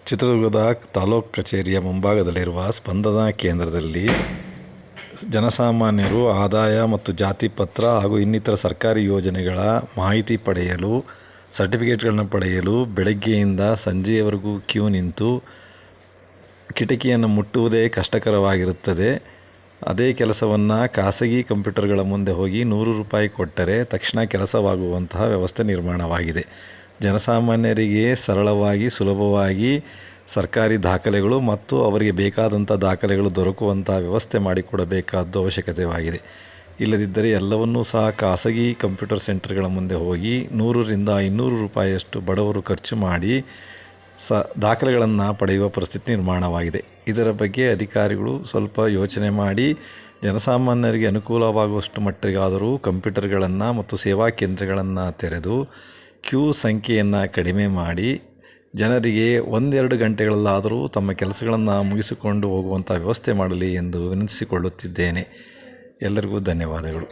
ಚಿತ್ರದುರ್ಗದ ತಾಲೂಕು ಕಚೇರಿಯ ಮುಂಭಾಗದಲ್ಲಿರುವ ಸ್ಪಂದನ ಕೇಂದ್ರದಲ್ಲಿ ಜನಸಾಮಾನ್ಯರು ಆದಾಯ ಮತ್ತು ಜಾತಿ ಪತ್ರ ಹಾಗೂ ಇನ್ನಿತರ ಸರ್ಕಾರಿ ಯೋಜನೆಗಳ ಮಾಹಿತಿ ಪಡೆಯಲು, ಸರ್ಟಿಫಿಕೇಟ್ಗಳನ್ನು ಪಡೆಯಲು ಬೆಳಗ್ಗೆಯಿಂದ ಸಂಜೆಯವರೆಗೂ ಕ್ಯೂ ನಿಂತು ಕಿಟಕಿಯನ್ನು ಮುಟ್ಟುವುದೇ ಕಷ್ಟಕರವಾಗಿರುತ್ತದೆ. ಅದೇ ಕೆಲಸವನ್ನು ಖಾಸಗಿ ಕಂಪ್ಯೂಟರ್ಗಳ ಮುಂದೆ ಹೋಗಿ ₹100 ಕೊಟ್ಟರೆ ತಕ್ಷಣ ಕೆಲಸವಾಗುವಂತಹ ವ್ಯವಸ್ಥೆ ನಿರ್ಮಾಣವಾಗಿದೆ. ಜನಸಾಮಾನ್ಯರಿಗೆ ಸರಳವಾಗಿ, ಸುಲಭವಾಗಿ ಸರ್ಕಾರಿ ದಾಖಲೆಗಳು ಮತ್ತು ಅವರಿಗೆ ಬೇಕಾದಂಥ ದಾಖಲೆಗಳು ದೊರಕುವಂಥ ವ್ಯವಸ್ಥೆ ಮಾಡಿಕೊಡಬೇಕಾದ್ದು ಅವಶ್ಯಕತೆಯಾಗಿದೆ. ಇಲ್ಲದಿದ್ದರೆ ಎಲ್ಲವನ್ನೂ ಸಹ ಖಾಸಗಿ ಕಂಪ್ಯೂಟರ್ ಸೆಂಟರ್ಗಳ ಮುಂದೆ ಹೋಗಿ ₹100ರಿಂದ ₹500 ಬಡವರು ಖರ್ಚು ಮಾಡಿ ದಾಖಲೆಗಳನ್ನು ಪಡೆಯುವ ಪರಿಸ್ಥಿತಿ ನಿರ್ಮಾಣವಾಗಿದೆ. ಇದರ ಬಗ್ಗೆ ಅಧಿಕಾರಿಗಳು ಸ್ವಲ್ಪ ಯೋಚನೆ ಮಾಡಿ ಜನಸಾಮಾನ್ಯರಿಗೆ ಅನುಕೂಲವಾಗುವಷ್ಟು ಮಟ್ಟಿಗಾದರೂ ಕಂಪ್ಯೂಟರ್ಗಳನ್ನು ಮತ್ತು ಸೇವಾ ಕೇಂದ್ರಗಳನ್ನು ತೆರೆದು ಕ್ಯೂ ಸಂಖ್ಯೆಯನ್ನು ಕಡಿಮೆ ಮಾಡಿ ಜನರಿಗೆ 1-2 ಗಂಟೆಗಳಲ್ಲಾದರೂ ತಮ್ಮ ಕೆಲಸಗಳನ್ನು ಮುಗಿಸಿಕೊಂಡು ಹೋಗುವಂಥ ವ್ಯವಸ್ಥೆ ಮಾಡಲಿ ಎಂದು ವಿನಂತಿಸಿಕೊಳ್ಳುತ್ತಿದ್ದೇನೆ. ಎಲ್ಲರಿಗೂ ಧನ್ಯವಾದಗಳು.